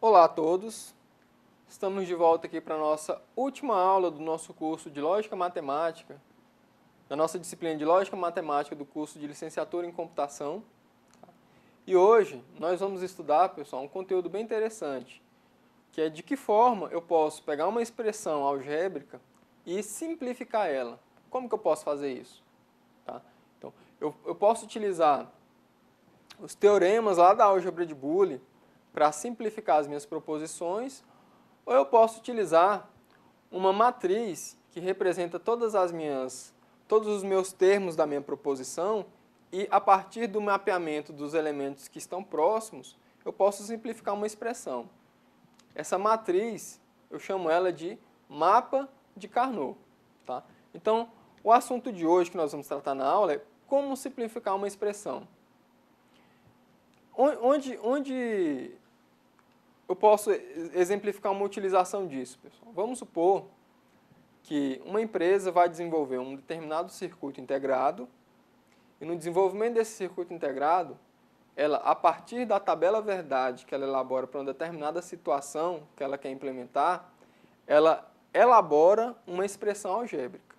Olá a todos, estamos de volta aqui para a nossa última aula do nosso curso de Lógica Matemática, da nossa disciplina de Lógica Matemática do curso de Licenciatura em Computação. E hoje nós vamos estudar, pessoal, um conteúdo bem interessante, que é de que forma eu posso pegar uma expressão algébrica e simplificar ela. Como que eu posso fazer isso? Tá? Então, eu posso utilizar os teoremas lá da álgebra de Boole para simplificar as minhas proposições, ou eu posso utilizar uma matriz que representa todos os meus termos da minha proposição e, a partir do mapeamento dos elementos que estão próximos, eu posso simplificar uma expressão. Essa matriz, eu chamo ela de mapa de Carnot. Tá? Então, o assunto de hoje que nós vamos tratar na aula é como simplificar uma expressão. Onde eu posso exemplificar uma utilização disso, pessoal? Vamos supor que uma empresa vai desenvolver um determinado circuito integrado e no desenvolvimento desse circuito integrado, ela, a partir da tabela verdade que ela elabora para uma determinada situação que ela quer implementar, ela elabora uma expressão algébrica.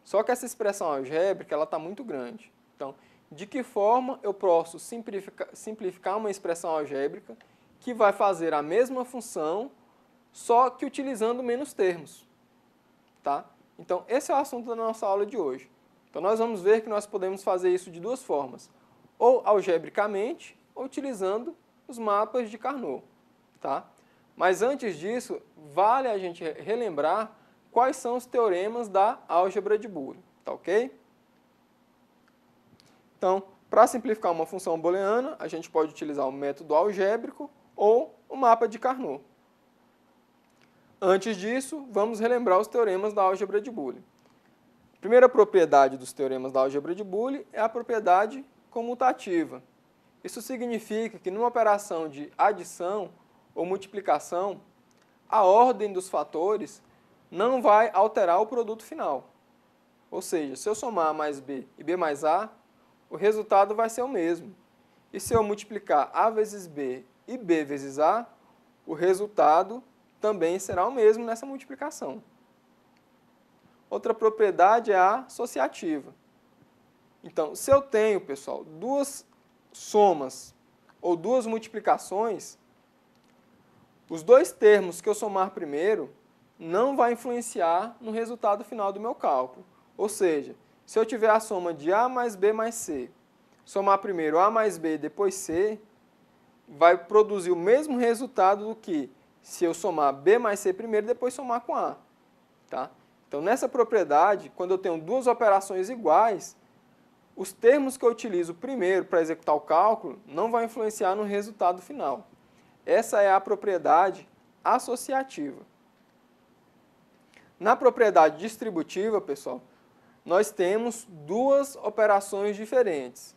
Só que essa expressão algébrica está muito grande. Então, de que forma eu posso simplificar uma expressão algébrica que vai fazer a mesma função, só que utilizando menos termos? Tá? Então, esse é o assunto da nossa aula de hoje. Então, nós vamos ver que nós podemos fazer isso de duas formas, ou algebricamente, ou utilizando os mapas de Carnot. Tá? Mas antes disso, vale a gente relembrar quais são os teoremas da álgebra de Boole. Tá ok? Então, para simplificar uma função booleana, a gente pode utilizar o método algébrico ou o mapa de Carnot. Antes disso, vamos relembrar os teoremas da álgebra de Boole. A primeira propriedade dos teoremas da álgebra de Boole é a propriedade comutativa. Isso significa que numa operação de adição ou multiplicação, a ordem dos fatores não vai alterar o produto final. Ou seja, se eu somar A mais B e B mais A, o resultado vai ser o mesmo. E se eu multiplicar A vezes B e B vezes A, o resultado também será o mesmo nessa multiplicação. Outra propriedade é a associativa. Então, se eu tenho, pessoal, duas somas ou duas multiplicações, os dois termos que eu somar primeiro não vai influenciar no resultado final do meu cálculo. Ou seja, se eu tiver a soma de A mais B mais C, somar primeiro A mais B e depois C, vai produzir o mesmo resultado do que se eu somar B mais C primeiro e depois somar com A. Tá? Então, nessa propriedade, quando eu tenho duas operações iguais, os termos que eu utilizo primeiro para executar o cálculo não vão influenciar no resultado final. Essa é a propriedade associativa. Na propriedade distributiva, pessoal, nós temos duas operações diferentes.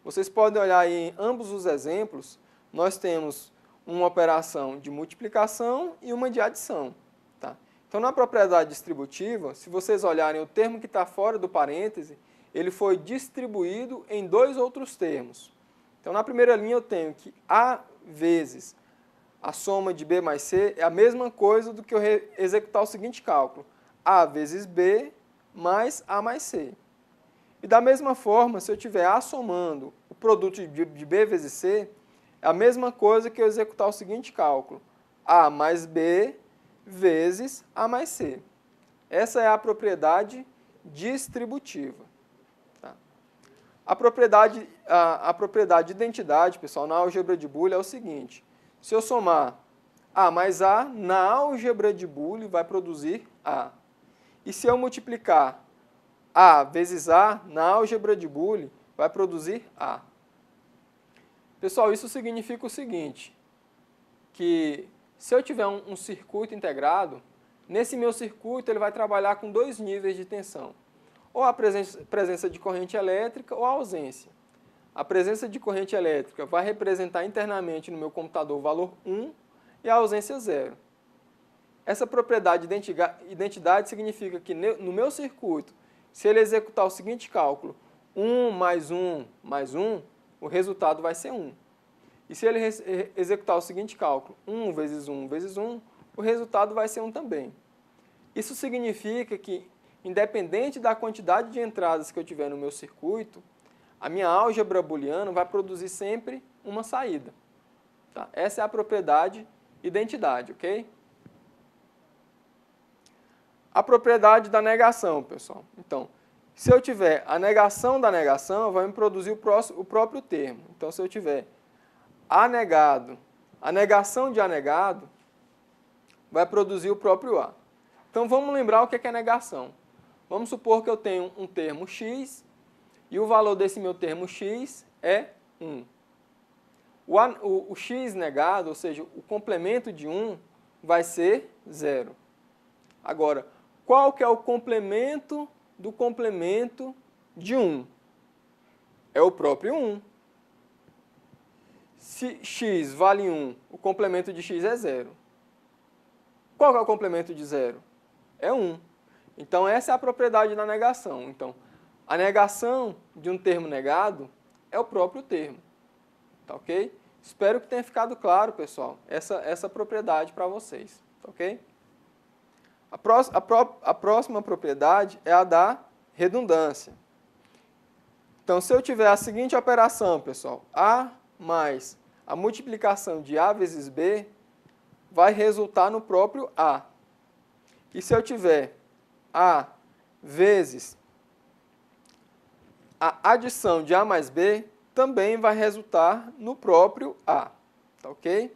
Vocês podem olhar aí em ambos os exemplos, nós temos uma operação de multiplicação e uma de adição. Tá? Então, na propriedade distributiva, se vocês olharem o termo que está fora do parêntese, ele foi distribuído em dois outros termos. Então, na primeira linha eu tenho que A vezes a soma de B mais C é a mesma coisa do que eu executar o seguinte cálculo. A vezes B mais A mais C. E da mesma forma, se eu tiver A somando o produto de B vezes C, é a mesma coisa que eu executar o seguinte cálculo. A mais B vezes A mais C. Essa é a propriedade distributiva. Tá? A propriedade de identidade, pessoal, na álgebra de Boole é o seguinte. Se eu somar A mais A, na álgebra de Boole vai produzir A. E se eu multiplicar A vezes A, na álgebra de Boole, vai produzir A. Pessoal, isso significa o seguinte, que se eu tiver um circuito integrado, nesse meu circuito ele vai trabalhar com dois níveis de tensão, ou a presença de corrente elétrica ou a ausência. A presença de corrente elétrica vai representar internamente no meu computador o valor 1 e a ausência 0. Essa propriedade de identidade significa que no meu circuito, se ele executar o seguinte cálculo, 1 mais 1 mais 1, o resultado vai ser 1. E se ele executar o seguinte cálculo, 1 vezes 1 vezes 1, o resultado vai ser 1 também. Isso significa que, independente da quantidade de entradas que eu tiver no meu circuito, a minha álgebra booleana vai produzir sempre uma saída. Tá? Essa é a propriedade identidade, ok? A propriedade da negação, pessoal. Então, se eu tiver a negação da negação, vai me produzir o próprio termo. Então, se eu tiver A negado, a negação de A negado, vai produzir o próprio A. Então, vamos lembrar o que é negação. Vamos supor que eu tenho um termo x e o valor desse meu termo x é 1. O x negado, ou seja, o complemento de 1, vai ser 0. Agora, qual que é o complemento do complemento de 1? É o próprio 1. Se x vale 1, o complemento de x é 0. Qual que é o complemento de 0? É 1. Então, essa é a propriedade da negação. Então, a negação de um termo negado é o próprio termo. Tá ok? Espero que tenha ficado claro, pessoal, essa propriedade para vocês. Tá ok? A próxima propriedade é a da redundância. Então, se eu tiver a seguinte operação, pessoal, A mais a multiplicação de A vezes B, vai resultar no próprio A. E se eu tiver A vezes a adição de A mais B, também vai resultar no próprio A. Tá ok?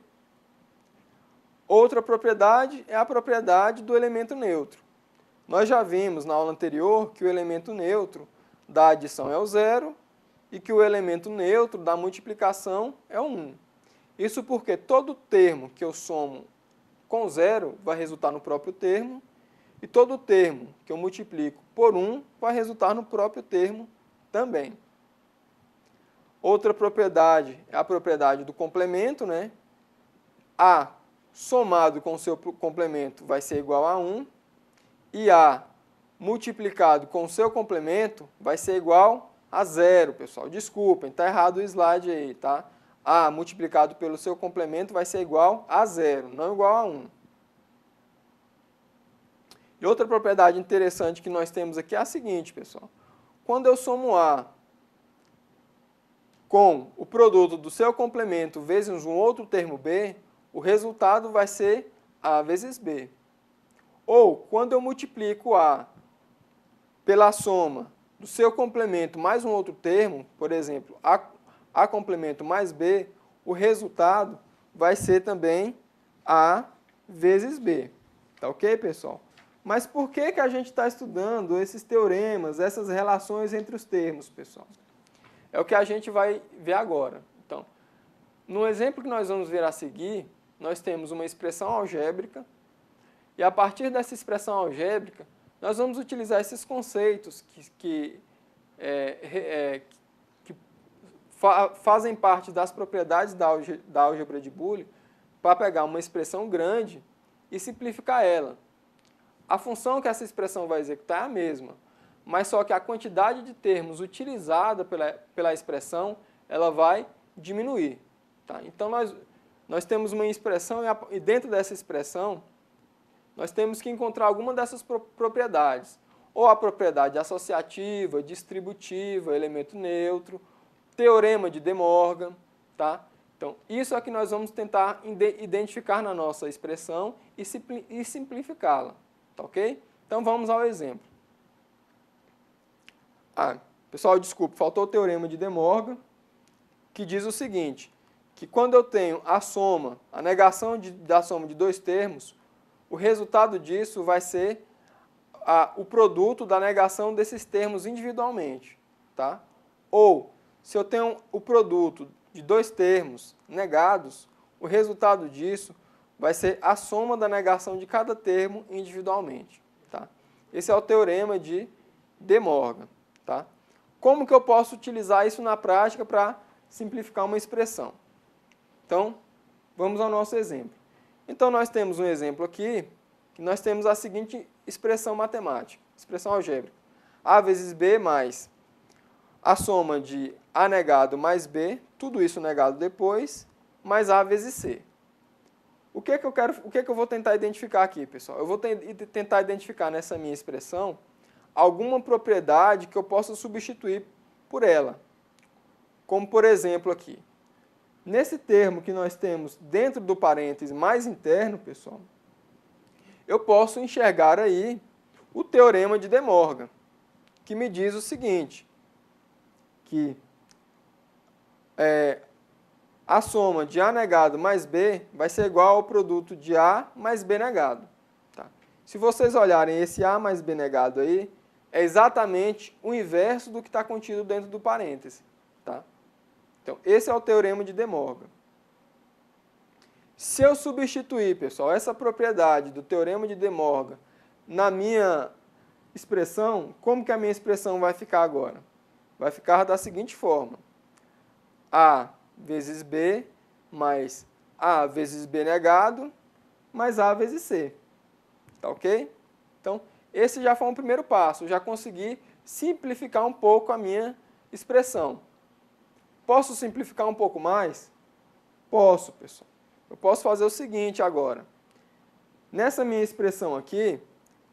Outra propriedade é a propriedade do elemento neutro. Nós já vimos na aula anterior que o elemento neutro da adição é o 0 e que o elemento neutro da multiplicação é o 1. Isso porque todo termo que eu somo com 0 vai resultar no próprio termo e todo termo que eu multiplico por 1 vai resultar no próprio termo também. Outra propriedade é a propriedade do complemento, né? A somado com o seu complemento vai ser igual a 1 e A multiplicado com o seu complemento vai ser igual a 0, pessoal. Desculpem, está errado o slide aí, tá? A multiplicado pelo seu complemento vai ser igual a 0, não igual a 1. E outra propriedade interessante que nós temos aqui é a seguinte, pessoal. Quando eu somo A com o produto do seu complemento vezes um outro termo B, o resultado vai ser A vezes B. Ou, quando eu multiplico A pela soma do seu complemento mais um outro termo, por exemplo, A complemento mais B, o resultado vai ser também A vezes B. Tá ok, pessoal? Mas por que a gente está estudando esses teoremas, essas relações entre os termos, pessoal? É o que a gente vai ver agora. Então, no exemplo que nós vamos ver a seguir, nós temos uma expressão algébrica e a partir dessa expressão algébrica, nós vamos utilizar esses conceitos que fazem parte das propriedades da álgebra de Boole para pegar uma expressão grande e simplificar ela. A função que essa expressão vai executar é a mesma, mas só que a quantidade de termos utilizada pela expressão ela vai diminuir. Tá? Então, nós temos uma expressão e dentro dessa expressão nós temos que encontrar alguma dessas propriedades. Ou a propriedade associativa, distributiva, elemento neutro, teorema de De Morgan. Tá? Então, isso é que nós vamos tentar identificar na nossa expressão e simplificá-la. Tá ok? Então, vamos ao exemplo. Pessoal, desculpe, faltou o teorema de De Morgan, que diz o seguinte, que quando eu tenho a soma, a negação da soma de dois termos, o resultado disso vai ser o produto da negação desses termos individualmente. Tá? Ou, se eu tenho o produto de dois termos negados, o resultado disso vai ser a soma da negação de cada termo individualmente. Tá? Esse é o teorema de De Morgan. Tá? Como que eu posso utilizar isso na prática para simplificar uma expressão? Então, vamos ao nosso exemplo. Então, nós temos um exemplo aqui, que nós temos a seguinte expressão matemática, expressão algébrica. A vezes B mais a soma de A negado mais B, tudo isso negado depois, mais A vezes C. O que que eu vou tentar identificar aqui, pessoal? Eu vou tentar identificar nessa minha expressão alguma propriedade que eu possa substituir por ela. Como, por exemplo, aqui. Nesse termo que nós temos dentro do parêntese mais interno, pessoal, eu posso enxergar aí o teorema de De Morgan, que me diz o seguinte, que a soma de A negado mais B vai ser igual ao produto de A mais B negado. Tá? Se vocês olharem esse A mais B negado aí, é exatamente o inverso do que está contido dentro do parêntese. Tá? Então, esse é o teorema de De Morgan. Se eu substituir, pessoal, essa propriedade do teorema de De Morgan na minha expressão, como que a minha expressão vai ficar agora? Vai ficar da seguinte forma. A vezes B mais A vezes B negado mais A vezes C. Tá ok? Então, esse já foi um primeiro passo. Eu já consegui simplificar um pouco a minha expressão. Posso simplificar um pouco mais? Posso, pessoal. Eu posso fazer o seguinte agora. Nessa minha expressão aqui,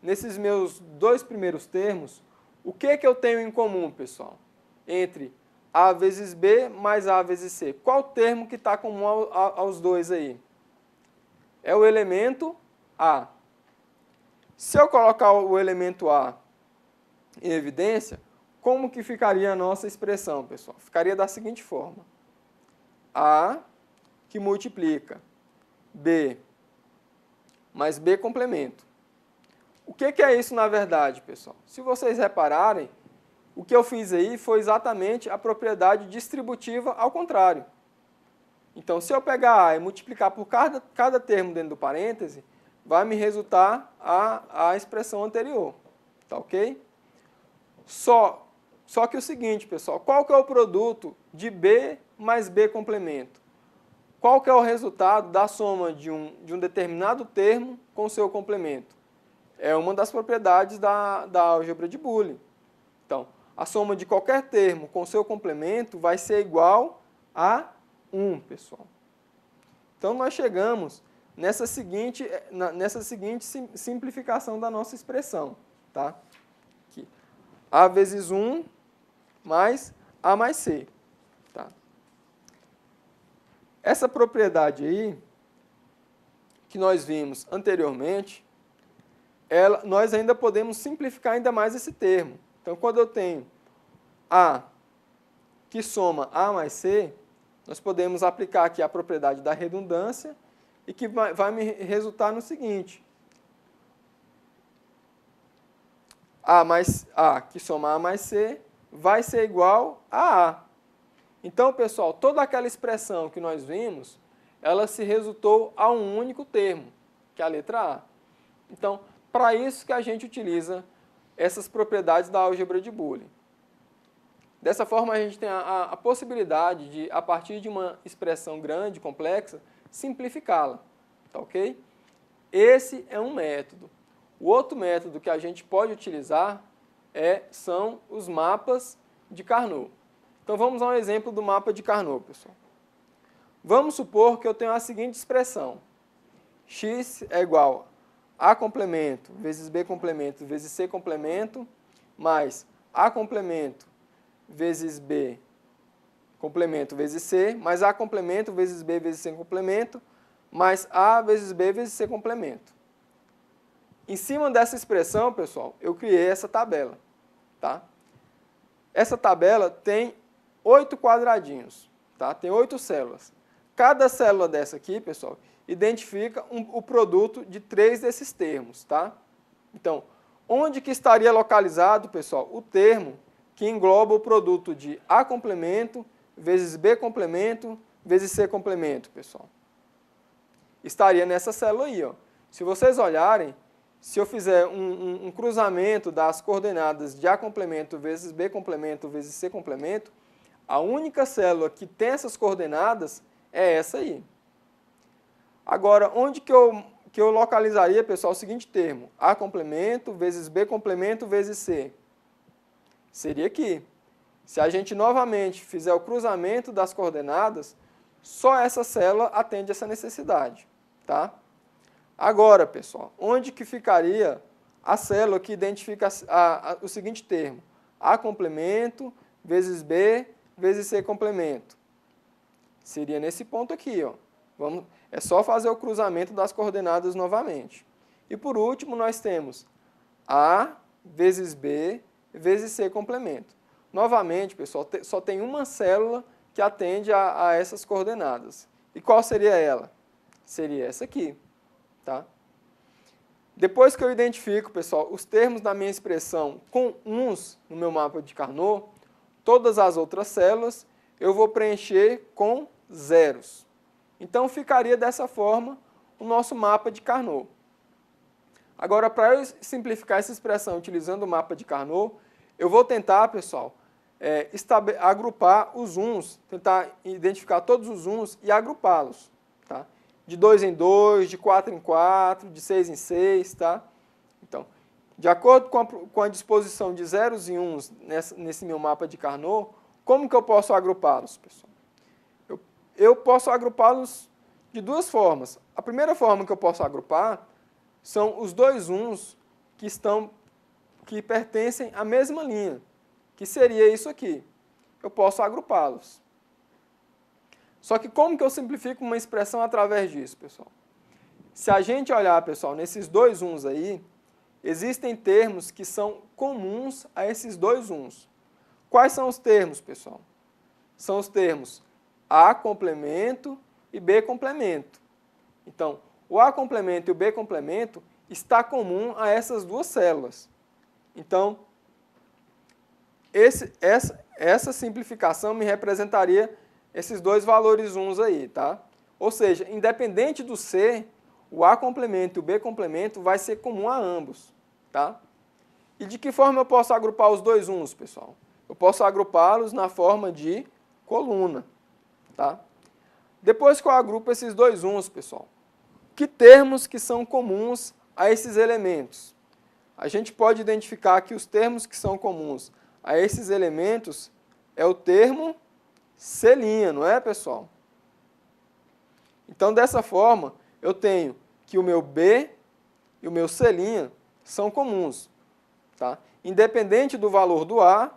nesses meus dois primeiros termos, o que eu tenho em comum, pessoal? Entre A vezes B mais A vezes C. Qual termo que está comum aos dois aí? É o elemento A. Se eu colocar o elemento A em evidência, como que ficaria a nossa expressão, pessoal? Ficaria da seguinte forma. A que multiplica B mais B complemento. O que é isso na verdade, pessoal? Se vocês repararem, o que eu fiz aí foi exatamente a propriedade distributiva ao contrário. Então, se eu pegar A e multiplicar por cada termo dentro do parêntese, vai me resultar a expressão anterior. Tá ok? Só que o seguinte, pessoal, qual que é o produto de B mais B complemento? Qual que é o resultado da soma de um determinado termo com seu complemento? É uma das propriedades da álgebra de Boole. Então, a soma de qualquer termo com seu complemento vai ser igual a 1, pessoal. Então, nós chegamos nessa seguinte simplificação da nossa expressão. Tá? Aqui. A vezes 1 mais A mais C. Tá? Essa propriedade aí, que nós vimos anteriormente, nós ainda podemos simplificar ainda mais esse termo. Então, quando eu tenho A que soma A mais C, nós podemos aplicar aqui a propriedade da redundância e que vai me resultar no seguinte. A que soma A mais C vai ser igual a A. Então, pessoal, toda aquela expressão que nós vimos, ela se resultou a um único termo, que é a letra A. Então, para isso que a gente utiliza essas propriedades da álgebra de Boole. Dessa forma, a gente tem a possibilidade de, a partir de uma expressão grande, complexa, simplificá-la. Tá ok? Esse é um método. O outro método que a gente pode utilizar são os mapas de Carnot. Então, vamos a um exemplo do mapa de Carnot, pessoal. Vamos supor que eu tenho a seguinte expressão. X é igual a complemento vezes B complemento vezes C complemento, mais A complemento vezes B complemento vezes C, mais A complemento vezes B vezes C complemento, mais A vezes B vezes C complemento. Em cima dessa expressão, pessoal, eu criei essa tabela. Tá? Essa tabela tem 8 quadradinhos, tá? Tem 8 células. Cada célula dessa aqui, pessoal, identifica o produto de 3 desses termos. Tá? Então, onde que estaria localizado, pessoal, o termo que engloba o produto de A complemento vezes B complemento vezes C complemento, pessoal? Estaria nessa célula aí. Ó. Se vocês olharem, se eu fizer um cruzamento das coordenadas de A complemento vezes B complemento vezes C complemento, a única célula que tem essas coordenadas é essa aí. Agora, onde que eu localizaria, pessoal, o seguinte termo? A complemento vezes B complemento vezes C. Seria aqui. Se a gente novamente fizer o cruzamento das coordenadas, só essa célula atende essa necessidade, tá? Agora, pessoal, onde que ficaria a célula que identifica o seguinte termo? A complemento vezes B vezes C complemento. Seria nesse ponto aqui, ó. É só fazer o cruzamento das coordenadas novamente. E por último, nós temos A vezes B vezes C complemento. Novamente, pessoal, só tem uma célula que atende a essas coordenadas. E qual seria ela? Seria essa aqui, tá? Depois que eu identifico, pessoal, os termos da minha expressão com uns no meu mapa de Carnot, todas as outras células eu vou preencher com zeros. Então, ficaria dessa forma o nosso mapa de Carnot. Agora, para eu simplificar essa expressão utilizando o mapa de Carnot, eu vou tentar, pessoal, agrupar os uns, tentar identificar todos os uns e agrupá-los, tá? De 2 em 2, de 4 em 4, de 6 em 6, tá? Então, de acordo com a disposição de zeros e uns nesse meu mapa de Carnot, como que eu posso agrupá-los, pessoal? Eu posso agrupá-los de duas formas. A primeira forma que eu posso agrupar são os dois uns que pertencem à mesma linha, que seria isso aqui. Eu posso agrupá-los. Só que como que eu simplifico uma expressão através disso, pessoal? Se a gente olhar, pessoal, nesses dois uns aí, existem termos que são comuns a esses dois uns. Quais são os termos, pessoal? São os termos A complemento e B complemento. Então, o A complemento e o B complemento está comum a essas duas células. Então, essa simplificação me representaria esses dois valores uns aí, tá? Ou seja, independente do C, o A complemento e o B complemento vai ser comum a ambos, tá? E de que forma eu posso agrupar os dois uns, pessoal? Eu posso agrupá-los na forma de coluna, tá? Depois que eu agrupo esses dois uns, pessoal, que termos que são comuns a esses elementos? A gente pode identificar que os termos que são comuns a esses elementos é o termo C', não é, pessoal? Então, dessa forma, eu tenho que o meu B e o meu C' são comuns, tá? Independente do valor do A,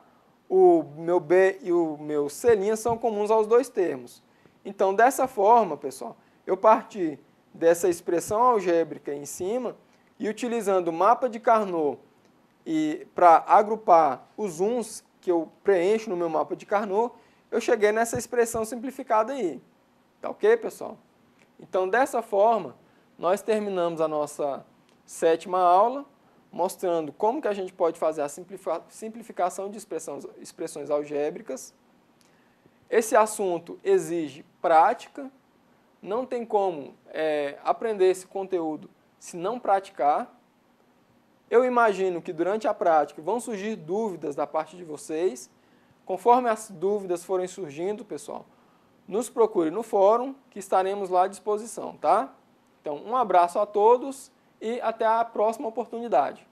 o meu B e o meu C' são comuns aos dois termos. Então, dessa forma, pessoal, eu parti dessa expressão algébrica em cima e utilizando o mapa de Carnot para agrupar os uns que eu preencho no meu mapa de Carnot, eu cheguei nessa expressão simplificada aí. Tá ok, pessoal? Então, dessa forma, nós terminamos a nossa 7ª aula, mostrando como que a gente pode fazer a simplificação de expressões algébricas. Esse assunto exige prática, não tem como aprender esse conteúdo se não praticar. Eu imagino que durante a prática vão surgir dúvidas da parte de vocês. Conforme as dúvidas forem surgindo, pessoal, nos procure no fórum, que estaremos lá à disposição, tá? Então, um abraço a todos e até a próxima oportunidade.